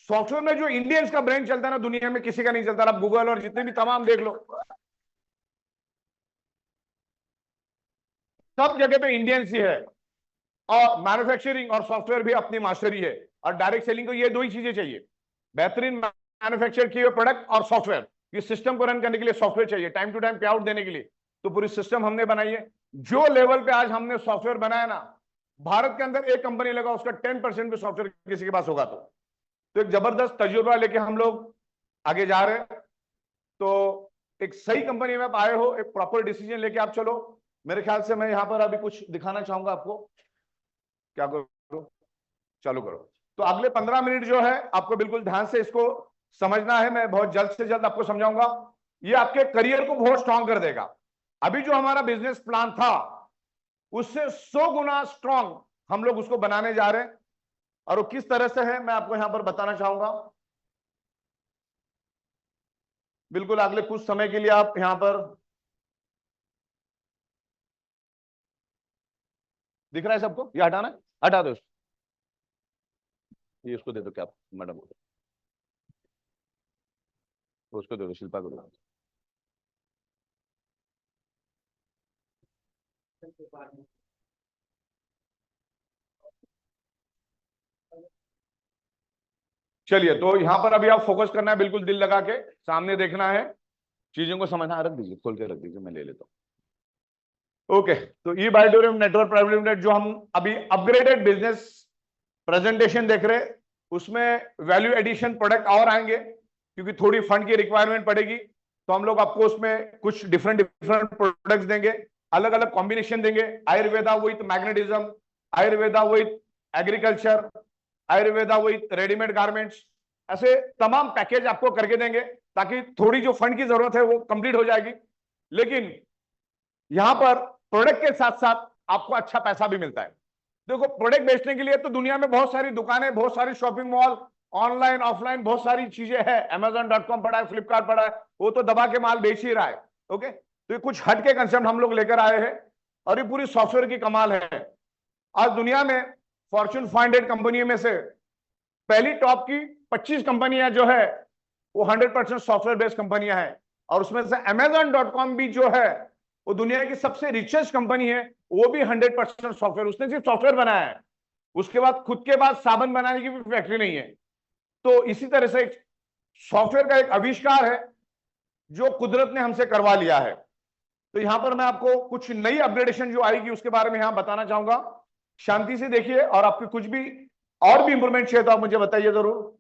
सॉफ्टवेयर में जो इंडियंस का ब्रांड चलता है ना, दुनिया में किसी का नहीं चलता। आप गूगल और जितने भी तमाम देख लो, सब जगह पे इंडियंस ही है। और मैन्युफैक्चरिंग और सॉफ्टवेयर भी अपनी मास्टरी है, और डायरेक्ट सेलिंग को ये 2 ही चीजें चाहिए, बेहतरीन मैन्युफैक्चर किए हुए प्रोडक्ट और सॉफ्टवेयर। ये सिस्टम को रन करने के लिए सॉफ्टवेयर चाहिए, time to time pay out देने के लिए। तो पूरी सिस्टम हमने बनाई है। जो लेवल पे आज हमने सॉफ्टवेयर बनाया ना, भारत के अंदर एक कंपनी लगा उसका 10% भी सॉफ्टवेयर किसी के पास होगा तो एक जबरदस्त तजुर्बा लेके हम लोग आगे जा रहे हैं। तो एक सही कंपनी में आप आए हो, एक प्रॉपर डिसीजन लेके आप चलो। मेरे ख्याल से मैं यहाँ पर अभी कुछ दिखाना चाहूंगा आपको। क्या करो, चालू करो। तो अगले 15 मिनट जो है आपको बिल्कुल ध्यान से इसको समझना है। मैं बहुत जल्द से जल्द आपको समझाऊंगा। ये आपके करियर को बहुत स्ट्रांग कर देगा। अभी जो हमारा बिजनेस प्लान था उससे 100 गुना स्ट्रांग हम लोग उसको बनाने जा रहे हैं, और वो किस तरह से है मैं आपको यहां पर बताना चाहूंगा। बिल्कुल अगले कुछ समय के लिए आप यहां पर, दिख रहा है सबको? ये हटाना है, हटा दो। ये उसको दे दो, क्या मैडम उसको दे दो, शिल्पा को दे दो। चलिए, तो यहां पर अभी आप फोकस करना है, बिल्कुल दिल लगा के सामने देखना है, चीजों को समझना। रख दीजिए, खोल के रख दीजिए, मैं ले लेता हूं। ओके, तो ई बायोटोरियम नेटवर्क प्राइवेट लिमिटेड जो हम अभी अपग्रेडेड बिजनेस प्रेजेंटेशन देख रहे हैं, उसमें वैल्यू एडिशन प्रोडक्ट और आएंगे, क्योंकि थोड़ी फंड की रिक्वायरमेंट पड़ेगी। तो हम लोग आपको उसमें कुछ डिफरेंट प्रोडक्ट्स देंगे, अलग अलग कॉम्बिनेशन देंगे। Ayurveda with magnetism, Ayurveda with agriculture, Ayurveda with readymade garments, ऐसे तमाम पैकेज आपको करके देंगे, ताकि थोड़ी जो फंड की जरूरत है वो कंप्लीट हो जाएगी। लेकिन यहां पर प्रोडक्ट के साथ साथ आपको अच्छा पैसा भी मिलता है। देखो, प्रोडक्ट बेचने के लिए तो दुनिया में बहुत सारी दुकानें, बहुत सारी शॉपिंग मॉल, ऑनलाइन ऑफलाइन बहुत सारी चीजें हैं। Amazon.com पड़ा है, फ्लिपकार्ट पड़ा है, वो तो दबा के माल बेच ही रहा है। ओके, तो ये कुछ हट के कंसेप्ट हम लोग लेकर आए हैं, और ये पूरी सॉफ्टवेयर की कमाल है। आज दुनिया में फॉर्च्यून 500 कंपनियों में से पहली टॉप की 25 कंपनियां जो है वो 100% सॉफ्टवेयर बेस्ड कंपनियां हैं, और उसमें से Amazon.com भी जो है वो दुनिया की सबसे रिचेस्ट कंपनी है, वो भी 100% सॉफ्टवेयर। उसने सिर्फ सॉफ्टवेयर बनाया है, उसके बाद खुद के बाद साबुन बनाने की भी फैक्ट्री नहीं है। तो इसी तरह से सॉफ्टवेयर का एक आविष्कार है जो कुदरत ने हमसे करवा लिया है। तो यहां पर मैं आपको कुछ नई अपग्रेडेशन जो आएगी उसके बारे में यहां बताना चाहूंगा। शांति से देखिए, और आपकी कुछ भी और भी इंप्रूवमेंट चाहिए तो आप मुझे बताइए जरूर।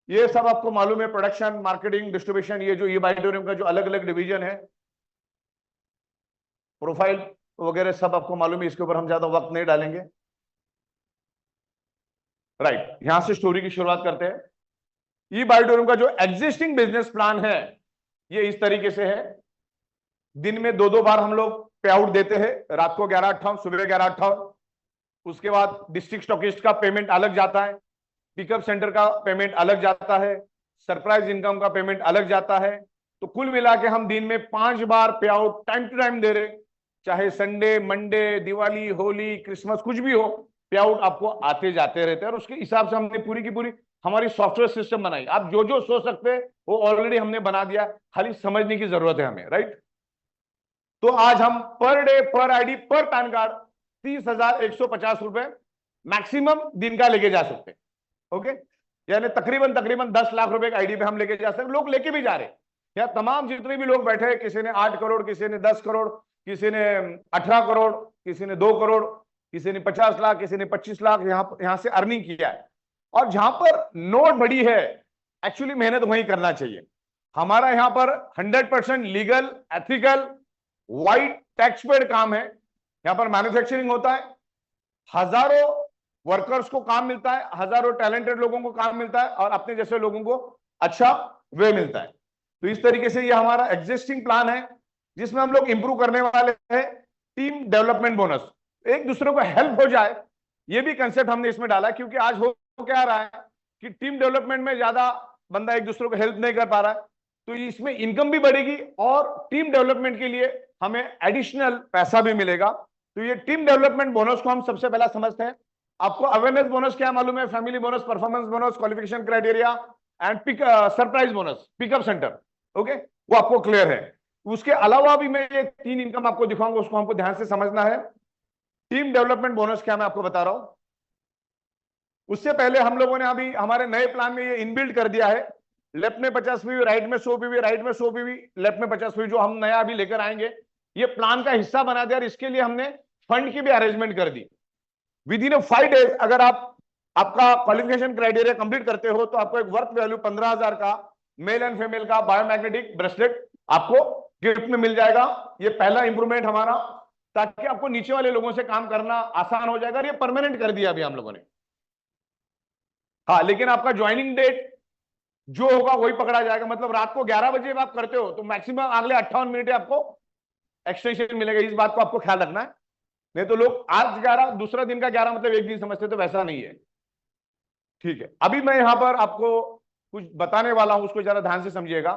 ये सब आपको मालूम है, प्रोडक्शन, मार्केटिंग, डिस्ट्रीब्यूशन, ये जो ई बायोटोरियम का जो अलग अलग डिवीजन है, प्रोफाइल वगैरह सब आपको मालूम है, इसके ऊपर हम ज्यादा वक्त नहीं डालेंगे। राइट, यहां से स्टोरी की शुरुआत करते हैं। ई बायोटोरियम का जो एग्जिस्टिंग बिजनेस प्लान है ये इस तरीके से है। दिन में 2-2 बार हम लोग पे आउट देते हैं, रात को 11-58, सुबह 11-58। उसके बाद डिस्ट्रिक्ट स्टॉकिस्ट का पेमेंट अलग जाता है, पिकअप सेंटर का पेमेंट अलग जाता है, सरप्राइज इनकम का पेमेंट अलग जाता है। तो कुल मिला के हम दिन में 5 बार पे आउट टाइम टू टाइम दे रहे, चाहे Sunday, Monday, Diwali, Holi, Christmas, कुछ भी हो, पे आउट आपको आते जाते रहते हैं। और उसके हिसाब से हमने पूरी की पूरी हमारी सॉफ्टवेयर सिस्टम बनाई। आप जो जो सोच सकते हैं वो ऑलरेडी हमने बना दिया, खाली समझने की जरूरत है हमें, राइट। तो आज हम पर डे, पर आईडी, पर पैन कार्ड 30,150 रुपए मैक्सिमम दिन का लेके जा सकते हैं। ओके, यानी तकरीबन तकरीबन 10 लाख रुपए का आईडी पे हम लेके जा सकते हैं। लोग लेके भी जा रहे हैं, या तमाम जितने भी लोग बैठे हैं, किसी ने 8 करोड़, किसी ने 10 करोड़, किसी ने 18 करोड़, किसी ने 2 करोड़, किसी ने 50 लाख, किसी ने 25 लाख यहां से अर्निंग किया है। और जहां पर नोट बड़ी है, एक्चुअली मेहनत वहीं करना चाहिए। हमारा यहां पर 100% legal, ethical, white tax paid काम है। यहां पर मैन्युफैक्चरिंग होता है, हजारों वर्कर्स को काम मिलता है, हजारों टैलेंटेड लोगों को काम मिलता है, और अपने जैसे लोगों को अच्छा वे मिलता है। तो इस तरीके से ये हमारा एग्जिस्टिंग प्लान है, जिसमें हम लोग इंप्रूव करने वाले हैं टीम डेवलपमेंट बोनस, एक दूसरे को हेल्प हो जाए, ये भी कंसेप्ट हमने इसमें डाला। क्योंकि आज हो क्या रहा है कि टीम डेवलपमेंट में ज्यादा बंदा एक दूसरे को हेल्प नहीं कर पा रहा है, तो इसमें इनकम भी बढ़ेगी और टीम डेवलपमेंट के लिए हमें एडिशनल पैसा भी मिलेगा। तो ये टीम डेवलपमेंट बोनस को हम सबसे पहला समझते हैं। आपको अवेयरनेस बोनस क्या मालूम है? Family bonus, performance bonus, qualification criteria and surprise bonus, pickup centre, okay, वो आपको क्लियर है। उसके अलावा भी मैं ये 3 इनकम आपको दिखाऊंगा, उसको हमको ध्यान से समझना है। टीम डेवलपमेंट बोनस क्या, मैं आपको बता रहा हूं। उससे पहले हम लोगों ने अभी हमारे नए प्लान में ये इनबिल्ड कर दिया है, लेफ्ट में 50 पीवी, राइट में 100 पीवी, राइट में 100 पीवी, लेफ्ट में 50 पीवी, जो हम नया अभी लेकर आएंगे, ये प्लान का हिस्सा बना दिया। और इसके लिए हमने फंड की भी अरेंजमेंट कर दी। विद इन 5 डेज अगर आपका क्वालिफिकेशन क्राइटेरिया कंप्लीट करते हो, तो आपको एक वर्थ वैल्यू 15,000 का मेल एंड फीमेल का बायोमैग्नेटिक ब्रेसलेट आपको गिफ्ट में मिल जाएगा। ये पहला इंप्रूवमेंट हमारा, ताकि आपको नीचे वाले लोगों से काम करना आसान हो जाएगा। और ये परमानेंट कर दिया अभी हम लोगों ने। हाँ, लेकिन आपका ज्वाइनिंग डेट जो होगा वही पकड़ा जाएगा। मतलब रात को 11 बजे आप करते हो तो मैक्सिमम अगले 58 मिनट आपको एक्सटेंशन मिलेगा। इस बात को आपको ख्याल रखना है, नहीं तो लोग आज 11, दूसरा दिन का 11 मतलब एक दिन समझते, तो वैसा नहीं है। ठीक है, अभी मैं यहां पर आपको कुछ बताने वाला हूं, उसको जरा ध्यान से समझिएगा।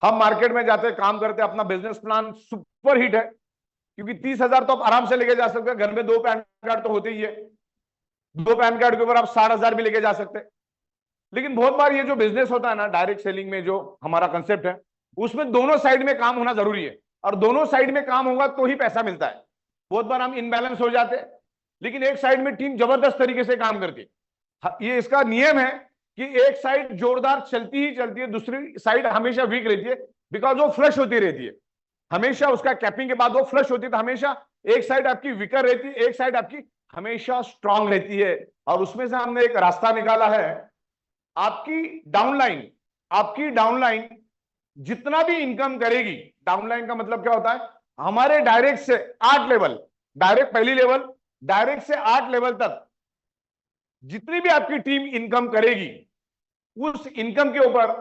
हम मार्केट में जाते काम करते, अपना बिजनेस प्लान सुपर हिट है, क्योंकि 30,000 तो आप आराम से लेके जा सकते हैं। घर में 2 पैन कार्ड तो होते ही है, 2 पैन कार्ड के ऊपर आप 60,000 भी लेके जा सकते हैं। लेकिन बहुत बार ये जो बिजनेस होता है ना, डायरेक्ट सेलिंग में जो हमारा कंसेप्ट है, उसमें दोनों साइड में काम होना जरूरी है, और दोनों साइड में काम होगा तो ही पैसा मिलता है। बहुत बार हम इनबैलेंस हो जाते हैं, लेकिन एक साइड में टीम जबरदस्त तरीके से काम करती है। ये इसका नियम है कि एक साइड जोरदार चलती ही चलती है, दूसरी साइड हमेशा वीक रहती है, बिकॉज वो फ्लश होती रहती है। हमेशा उसका कैपिंग के बाद वो फ्लश होती है, तो हमेशा एक साइड आपकी वीकर रहती है, एक साइड आपकी हमेशा स्ट्रांग रहती है। और उसमें से हमने एक रास्ता निकाला है। आपकी डाउनलाइन जितना भी इनकम करेगी, डाउनलाइन का मतलब क्या होता है? हमारे डायरेक्ट से 8 लेवल, डायरेक्ट पहली लेवल, डायरेक्ट से 8 लेवल तक जितनी भी आपकी टीम इनकम करेगी, उस इनकम के ऊपर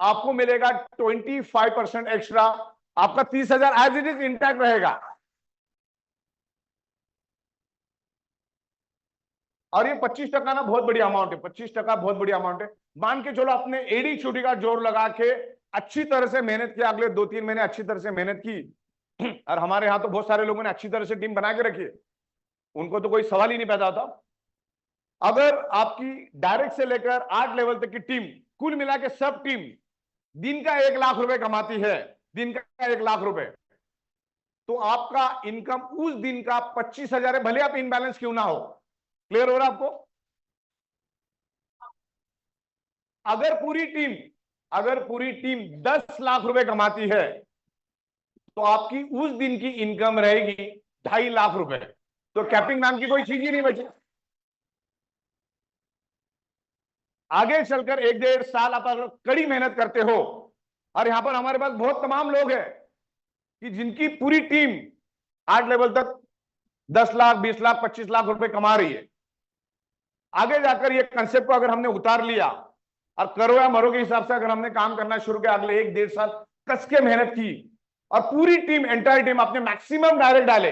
आपको मिलेगा 25% एक्स्ट्रा। आपका 30,000 एज इट इज इंटैक्ट रहेगा। और ये 25% ना बहुत बड़ी अमाउंट है, 25% बहुत बड़ी अमाउंट है। मान के चलो आपने एडी चोटी का जोर लगा के अच्छी तरह से मेहनत किया, अगले 2-3 महीने अच्छी तरह से मेहनत की, और हमारे यहां तो बहुत सारे लोगों ने अच्छी तरह से टीम बना के रखी है, उनको तो कोई सवाल ही नहीं पैदा होता। अगर आपकी डायरेक्ट से लेकर 8 लेवल तक की टीम, कुल मिला के सब टीम दिन का 1 लाख रुपए कमाती है, दिन का 1 लाख रुपए, तो आपका इनकम उस दिन का 25,000 है, भले आप इनबैलेंस क्यों ना हो। क्लियर हो रहा आपको? अगर पूरी टीम 10 लाख रुपए कमाती है, तो आपकी उस दिन की इनकम रहेगी 2.5 लाख रुपए। तो कैपिंग नाम की कोई चीज ही नहीं बची। आगे चलकर 1-1.5 साल आप अगर कड़ी मेहनत करते हो, और यहां पर हमारे पास बहुत तमाम लोग हैं कि जिनकी पूरी टीम 8 लेवल तक 10 लाख, 20 लाख, 25 लाख रुपए कमा रही है। आगे जाकर ये कंसेप्ट को अगर हमने उतार लिया, और करो या मरो के हिसाब से अगर हमने काम करना शुरू किया, अगले 1-1.5 साल कस के मेहनत की, और पूरी टीम, एंटायर टीम अपने मैक्सिमम डायरेक्ट डाले,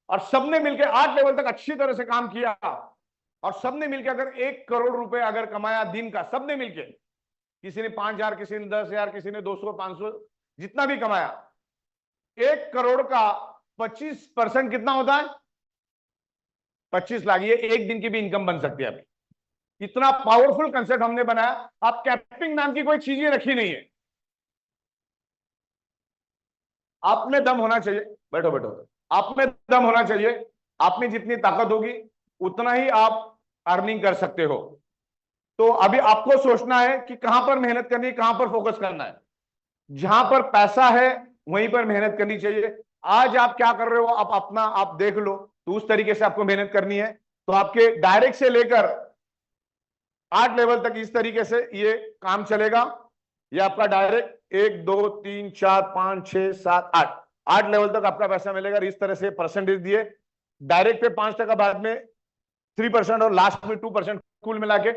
और सबने मिलकर 8 लेवल तक अच्छी तरह से काम किया, और सबने मिलकर अगर 1 करोड़ रुपए अगर कमाया दिन का, सबने मिलकर, किसी ने 5,000, किसी ने 10,000, किसी ने 200, 500, जितना भी कमाया, 1 करोड़ का 25% कितना होता है? 25 लाख। ये एक दिन की भी इनकम बन सकती है अभी। इतना पावरफुल कंसेप्ट हमने बनाया। आप कैपिंग नाम की कोई चीज ही रखी नहीं है। आप में दम होना चाहिए, बैठो बैठो, आप में दम होना चाहिए। आप में जितनी ताकत होगी उतना ही आप अर्निंग कर सकते हो। तो अभी आपको सोचना है कि कहां पर मेहनत करनी है, कहां पर फोकस करना है। जहां पर पैसा है वहीं पर मेहनत करनी चाहिए। आज आप क्या कर रहे हो आप अपना आप देख लो, तो उस तरीके से आपको मेहनत करनी है। तो आपके डायरेक्ट से लेकर 8 लेवल तक इस तरीके से ये काम चलेगा। ये आपका डायरेक्ट 1 2 3 4 5 6 7 8 लेवल तक आपका पैसा मिलेगा। इस तरह से परसेंटेज दिए, डायरेक्ट पे 5%, बाद में 3% और लास्ट में 2%, कुल मिला के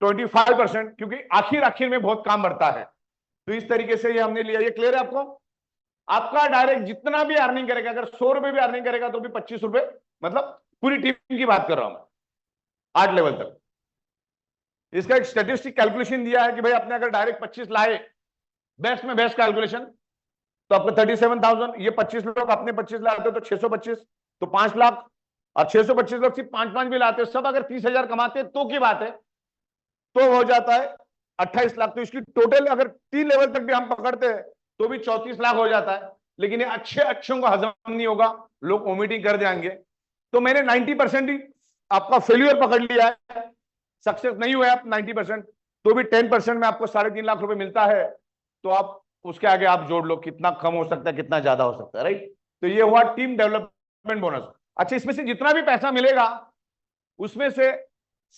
25%, क्योंकि आखिर में बहुत काम बढ़ता है। तो इस तरीके से ये हमने लिया। ये क्लियर है आपको? आपका डायरेक्ट जितना भी अर्निंग करेगा, अगर 100 रुपए भी अर्निंग करेगा तो भी 25 रुपए, मतलब पूरी टीम की बात कर रहा हूं मैं, 8 लेवल तक। इसका एक स्टैटिस्टिक कैलकुलेशन दिया है कि भाई आपने अगर डायरेक्ट 25 लाए, बेस्ट में बेस्ट कैलकुलेशन, तो आपको 37,000। ये 25 लोग अपने 25 लाते तो 625, तो 5 लाख। और 625 लोग सिर्फ 5-5 भी लाते, सब अगर 30,000 कमाते तो की बात है, तो हो जाता है 28 लाख। तो इसकी टोटल अगर 3 लेवल तक भी हम पकड़ते हैं तो भी 34 लाख हो जाता है। लेकिन ये अच्छों को हजम नहीं होगा, लोग ओमिटिंग कर जाएंगे। तो मैंने 90% ही आपका फेल्यूर पकड़ लिया है, सक्सेस नहीं हुआ आप 90%, तो भी 10% में आपको 3.5 लाख रुपए मिलता है। तो आप उसके आगे आप जोड़ लो कितना कम हो सकता है, कितना ज्यादा हो सकता है, राइट। तो ये हुआ टीम डेवलपमेंट बोनस। अच्छा, इसमें से जितना भी पैसा मिलेगा उसमें से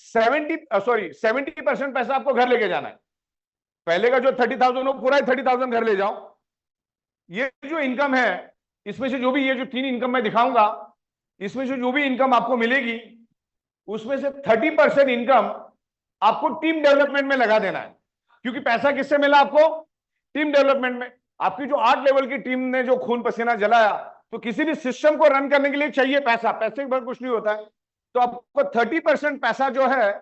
70% पैसा आपको घर लेके जाना है। पहले का जो 30,000 हो पूरा ही 30,000 घर ले जाओ। ये जो इनकम है, इसमें से जो भी ये जो 3 इनकम मैं दिखाऊंगा, इसमें से जो भी इनकम आपको मिलेगी उसमें से 30% इनकम आपको टीम डेवलपमेंट में लगा देना है। क्योंकि पैसा किससे मिला आपको? टीम डेवलपमेंट में। आपकी जो 8 लेवल की टीम ने जो खून पसीना जलाया, तो किसी भी सिस्टम को रन करने के लिए चाहिए पैसा, पैसे के बाद कुछ नहीं होता है। तो आपको 30% पैसा जो है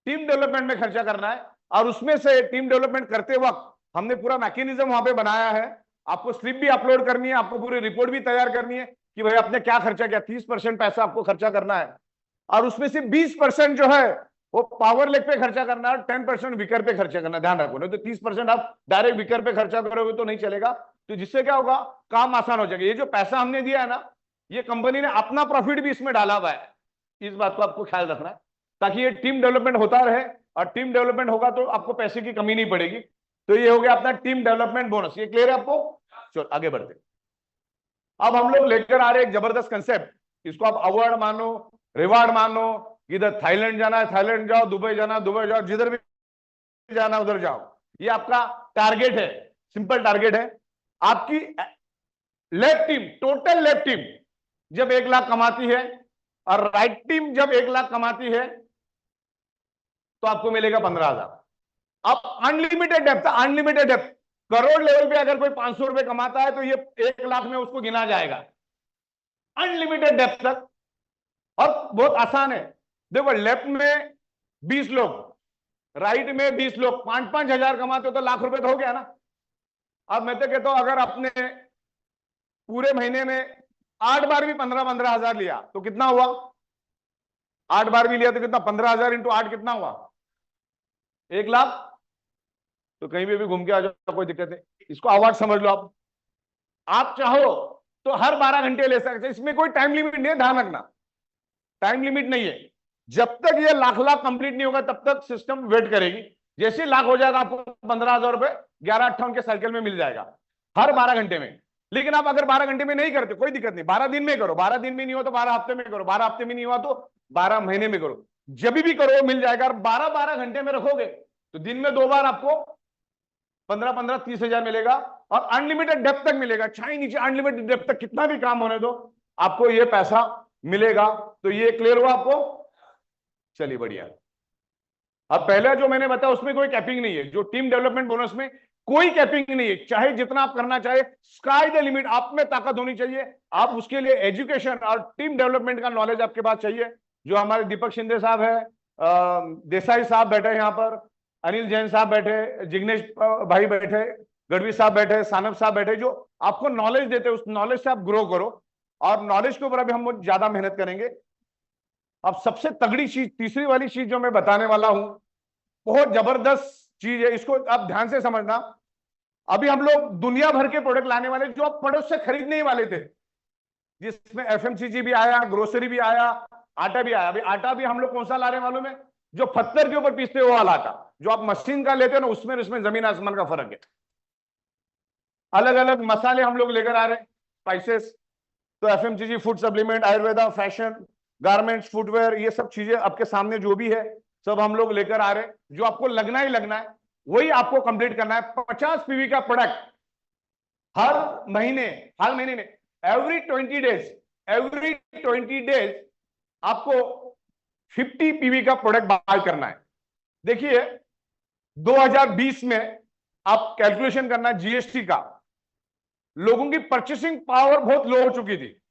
टीम डेवलपमेंट में खर्चा करना है। और उसमें से टीम डेवलपमेंट करते वक्त हमने पूरा मैकेनिज्म वहां पे बनाया है। आपको स्लिप भी अपलोड करनी है, आपको पूरी रिपोर्ट भी तैयार करनी है कि भाई आपने क्या खर्चा किया। 30% पैसा आपको खर्चा करना है, और उसमें से 20% जो है वो पावर लेग पे खर्चा करना है, 10% विकर पे खर्चा करना। ध्यान रखो, नहीं तो 30% आप डायरेक्ट विकर पे खर्चा करोगे तो नहीं चलेगा। तो जिससे क्या होगा, काम आसान हो जाएगा। ये जो पैसा हमने दिया है ना, ये कंपनी ने अपना प्रॉफिट भी इसमें डाला हुआ है। इस बात को आपको ख्याल रखना है, ताकि ये टीम डेवलपमेंट होता रहे। और टीम डेवलपमेंट होगा तो आपको पैसे की कमी नहीं पड़ेगी। तो ये हो गया अपना टीम डेवलपमेंट बोनस। ये क्लियर है आपको? चलो आगे बढ़ते। अब हम लोग लेकर आ रहे एक जबरदस्त कंसेप्ट, इसको आप अवार्ड मानो, रिवार्ड मानो। इधर थाईलैंड जाना है थाईलैंड जाओ, दुबई जाना है दुबई जाओ, जिधर भी जाना उधर जाओ। ये आपका टारगेट है, सिंपल टारगेट है। आपकी left team, total left team जब 1 लाख कमाती है और राइट टीम जब 1 लाख कमाती है तो आपको मिलेगा 15,000। अब unlimited depth, unlimited depth. Crore level पे अगर कोई 500 रुपए कमाता है तो ये 1 लाख में उसको गिना जाएगा, अनलिमिटेड डेप्थ तक। और बहुत आसान है। देखो, लेफ्ट में 20 लोग, राइट में 20 लोग, 5-5 हजार कमाते हो तो लाख रुपए तो हो गया ना। अब मैं तो कहता हूं अगर आपने पूरे महीने में 8 बार भी 15-15 हजार लिया तो कितना हुआ? 8 बार भी लिया तो कितना? 15,000 इंटू 8 कितना हुआ? 1 लाख। तो कहीं भी घूम के आ जाओ, कोई दिक्कत नहीं। इसको अवार्ड समझ लो आप चाहो तो हर 12 घंटे ले सकते। इसमें कोई टाइम लिमिट नहीं है, ध्यान रखना, टाइम लिमिट नहीं है। जब तक ये लाख कंप्लीट नहीं होगा तब तक सिस्टम वेट करेगी। जैसे लाख हो जाएगा आपको 15,000 रुपए 11-58 के साइकिल में मिल जाएगा, हर 12 घंटे में। लेकिन आप अगर 12 घंटे में नहीं करते कोई दिक्कत नहीं, 12 दिन में करो। 12 दिन में नहीं हो तो 12 हफ्ते में करो, 12 हफ्ते में नहीं हुआ तो 12 महीने में करो। जब भी करो मिल जाएगा। और 12-12 घंटे में रखोगे तो दिन में 2 बार आपको 15-15 30 हजार मिलेगा। और अनलिमिटेड डेप्थ तक मिलेगा, चाहे नीचे अनलिमिटेड डेप्थ तक कितना भी काम होने दो, आपको ये पैसा मिलेगा। तो ये क्लियर हुआ आपको? चलिए बढ़िया। अब पहले जो मैंने बताया उसमें कोई कैपिंग नहीं है। जो टीम डेवलपमेंट बोनस में कोई कैपिंग नहीं है, चाहे जितना आप करना चाहे, स्काई द लिमिट। आप में ताकत होनी चाहिए, आप उसके लिए एजुकेशन और टीम डेवलपमेंट का नॉलेज आपके पास चाहिए। जो हमारे दीपक शिंदे साहब है, देसाई साहब बैठे यहाँ पर, अनिल जैन साहब बैठे, जिग्नेश भाई बैठे, गढ़वी साहब बैठे, सानप साहब बैठे, जो आपको नॉलेज देते हैं, उस नॉलेज से आप ग्रो करो। और नॉलेज के ऊपर अभी हम ज्यादा मेहनत करेंगे। अब सबसे तगड़ी चीज, तीसरी वाली चीज जो मैं बताने वाला हूं, बहुत जबरदस्त चीज है, इसको आप ध्यान से समझना। अभी हम लोग दुनिया भर के प्रोडक्ट लाने वाले, जो आप पड़ोस से खरीदने ही वाले थे, जिसमें एफएमसीजी भी आया, ग्रोसरी भी आया, आटा भी आया। अभी आटा भी हम लोग कौन सा ला रहे हैं मालूम है? जो पत्थर के ऊपर पीसते हो वो वाला आटा, जो आप मशीन का लेते हो ना, उसमें जमीन आसमान का फर्क है। अलग अलग मसाले हम लोग लेकर आ रहे हैं, स्पाइसेस। तो FMCG, food supplement, Ayurveda, fashion, garments, footwear, ये सब चीजें आपके सामने जो भी है सब हम लोग लेकर आ रहे हैं। जो आपको लगना ही लगना है वही आपको कंप्लीट करना है। 50 पीवी का प्रोडक्ट हर महीने में, एवरी 20 डेज आपको 50 पीवी का प्रोडक्ट बाय करना है। देखिए 2020 में आप कैलकुलेशन करना जीएसटी का, लोगों की परचेसिंग पावर बहुत लो हो चुकी थी।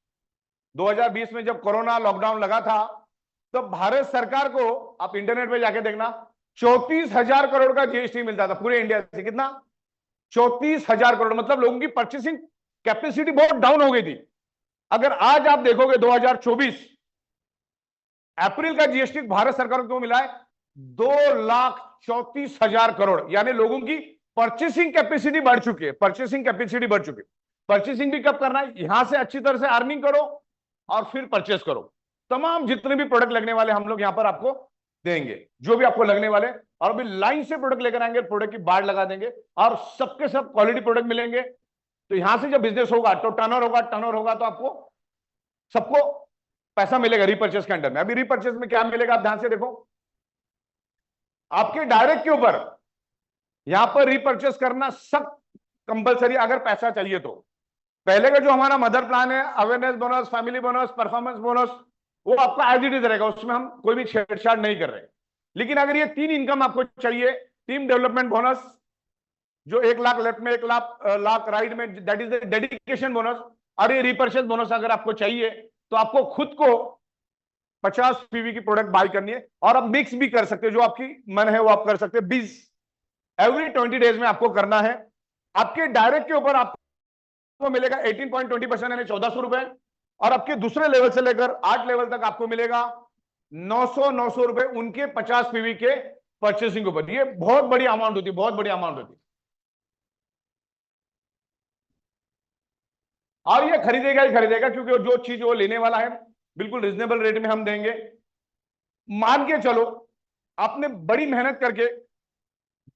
2020 में जब कोरोना लॉकडाउन लगा था, तो भारत सरकार को, आप इंटरनेट पे जाके देखना, 34,000 करोड़ का जीएसटी मिलता था पूरे इंडिया से। कितना? 34,000 करोड़। मतलब लोगों की परचेसिंग कैपेसिटी बहुत डाउन हो गई थी। अगर आज आप देखोगे 2024 अप्रैल का जीएसटी भारत सरकार को मिला है 2,34,000 करोड़। यानी लोगों की परचेसिंग कैपेसिटी बढ़ चुकी है, परचेसिंग कैपेसिटी बढ़ चुकी है। परचेसिंग भी कब करना है? यहां से अच्छी तरह से अर्निंग करो और फिर परचेस करो। तमाम जितने भी प्रोडक्ट लगने वाले हम लोग यहां पर आपको देंगे, जो भी आपको लगने वाले। और अभी लाइन से प्रोडक्ट लेकर आएंगे, प्रोडक्ट की बाढ़ लगा देंगे और सबके सब क्वालिटी प्रोडक्ट मिलेंगे। तो यहां से जब बिजनेस होगा तो टर्नओवर होगा तो आपको सबको पैसा मिलेगा रीपर्चेस के अंडर में। अभी रीपर्चेस में क्या मिलेगा आप ध्यान से देखो। आपके डायरेक्ट के ऊपर यहां पर रीपर्चेस करना सख्त कंपलसरी, अगर पैसा चाहिए तो। पहले का जो हमारा मदर प्लान है, awareness bonus, family bonus, performance bonus, वो आपका एज इट इज रहेगा, उसमें हम कोई भी छेड़छाड़ नहीं कर रहे। लेकिन अगर ये 3 इनकम आपको चाहिए, टीम डेवलपमेंट बोनस जो 1 लाख लेफ्ट में, 1 लाख राइट में, दैट इज डेडिकेशन बोनस, और ये रीपर्चेस बोनस अगर आपको चाहिए तो आपको खुद को 50 पीवी की प्रोडक्ट बाय करनी है। और आप मिक्स भी कर सकते हो, जो आपकी मन है वो आप कर सकते हैं। 20 एवरी 20 डेज में आपको करना है। आपके डायरेक्ट के ऊपर आपको मिलेगा 18.20% यानी 1,400 रुपए। और आपके दूसरे लेवल से लेकर 8 लेवल तक आपको मिलेगा 900 रुपए उनके 50 पीवी के परचेसिंग के ऊपर। ये बहुत बड़ी अमाउंट होती है, बहुत बड़ी अमाउंट होती है। और ये खरीदेगा ही खरीदेगा, क्योंकि जो चीज वो लेने वाला है बिल्कुल रिजनेबल रेट में हम देंगे। मान के चलो आपने बड़ी मेहनत करके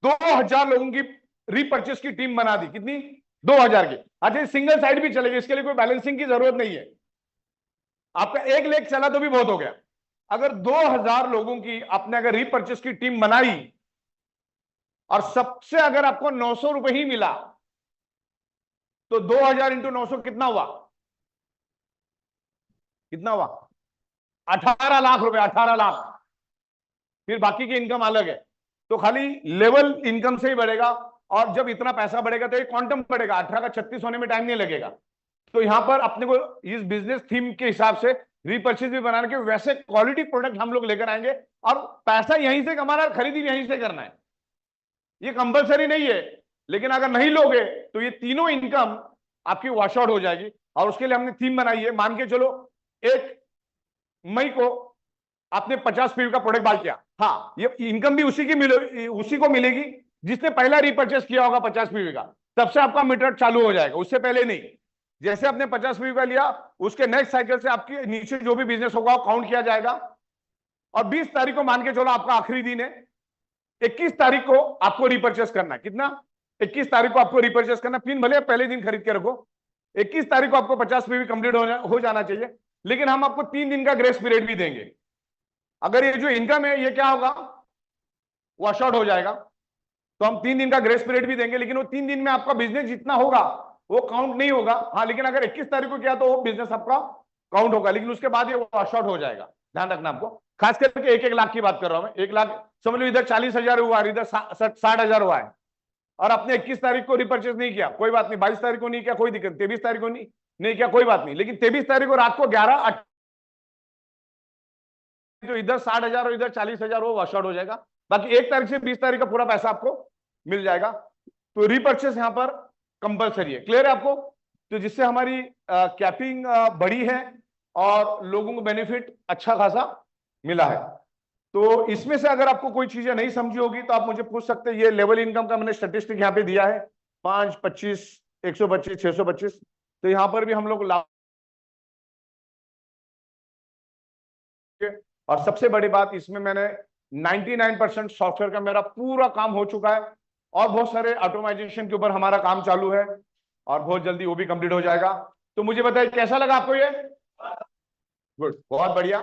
2,000 लोगों की रीपर्चेस की टीम बना दी। कितनी? 2,000 की। अच्छा सिंगल साइड भी चलेगी, इसके लिए कोई बैलेंसिंग की जरूरत नहीं है। आपका 1 लेख चला तो भी बहुत हो गया। अगर 2,000 लोगों की आपने अगर रीपर्चेस की टीम बनाई और सबसे अगर आपको 900 रुपए ही मिला, तो 2,000 इंटू 900 कितना हुआ? कितना हुआ? 18 लाख रुपए, 18 लाख। फिर बाकी की इनकम अलग है। तो खाली लेवल इनकम से ही बढ़ेगा। और जब इतना पैसा बढ़ेगा तो ये क्वांटम बढ़ेगा। 18 का 36 होने में टाइम नहीं लगेगा। तो यहां पर अपने को इस बिजनेस थीम के हिसाब से रीपर्चेज भी बनाने के वैसे क्वालिटी प्रोडक्ट हम लोग लेकर आएंगे। और पैसा यहीं से कमाना है, खरीदी यहीं से करना है। ये कंपलसरी नहीं है, लेकिन अगर नहीं लोगे तो ये तीनों इनकम आपकी वॉश आउट हो जाएगी। और उसके लिए हमने थीम बनाई है। मान के चलो 1 मई को आपने 50 पीवी का प्रोडक्ट बाय किया, हाँ ये इनकम भी उसी को मिलेगी जिसने पहला रीपर्चेस किया होगा 50 पीवी का। तब से आपका मीटर चालू हो जाएगा, उससे पहले नहीं। जैसे आपने 50 पीवी का लिया, उसके नेक्स्ट साइकिल से आपके नीचे जो भी बिजनेस होगा काउंट किया जाएगा। और 20 तारीख को मान के चलो आपका आखिरी दिन है। 21 तारीख को आपको रीपर्चेस करना है। कितना? 21 तारीख को आपको रीपर्चेस करना। पिन भले पहले दिन खरीद के रखो, 21 तारीख को आपको 50 पीवी कंप्लीट हो जाना चाहिए। लेकिन हम आपको 3 दिन का ग्रेस पीरियड भी देंगे। अगर ये जो इनकम है ये क्या होगा, वॉश आउट हो जाएगा, तो हम 3 दिन का ग्रेस पीरियड भी देंगे। लेकिन वो 3 दिन में आपका बिजनेस जितना होगा वो काउंट नहीं होगा। हाँ, लेकिन अगर 21 तारीख को किया तो वो बिजनेस आपका काउंट होगा, लेकिन उसके बाद ये वॉश आउट हो जाएगा। ध्यान रखना आपको। खास करके 1-1 लाख की बात कर रहा हूं मैं। 1 लाख समझ लो, इधर 40,000 हुआ, इधर 60,000 हुआ है, और आपने 21 तारीख को रिपर्चेस नहीं किया, कोई बात नहीं। 22 तारीख को नहीं किया, कोई दिक्कत। 23 तारीख को नहीं किया, कोई बात नहीं। लेकिन 23 तारीख को रात को 11 तो इधर 60,000 और इधर 40,000 वो वॉश आउट हो जाएगा। बाकी 1 तारीख से 20 तारीख का पूरा पैसा आपको मिल जाएगा। तो रीपर्चेस यहाँ पर कंपलसरी है। क्लियर है आपको? तो जिससे हमारी कैपिंग बड़ी है और लोगों को बेनिफिट अच्छा खासा मिला है। तो इसमें से अगर आपको कोई चीजें नहीं समझी होगी तो आप मुझे पूछ सकते हैं। ये लेवल इनकम का मैंने स्टैटिस्टिक यहाँ पे दिया है, 5, 25, 125, 625। तो यहाँ पर भी हम लोग और सबसे बड़ी बात इसमें मैंने 99% सॉफ्टवेयर का मेरा पूरा काम हो चुका है और बहुत सारे ऑटोमाइजेशन के ऊपर हमारा काम चालू है और बहुत जल्दी वो भी कंप्लीट हो जाएगा। तो मुझे बताइए कैसा लगा आपको ये? गुड, बहुत बढ़िया।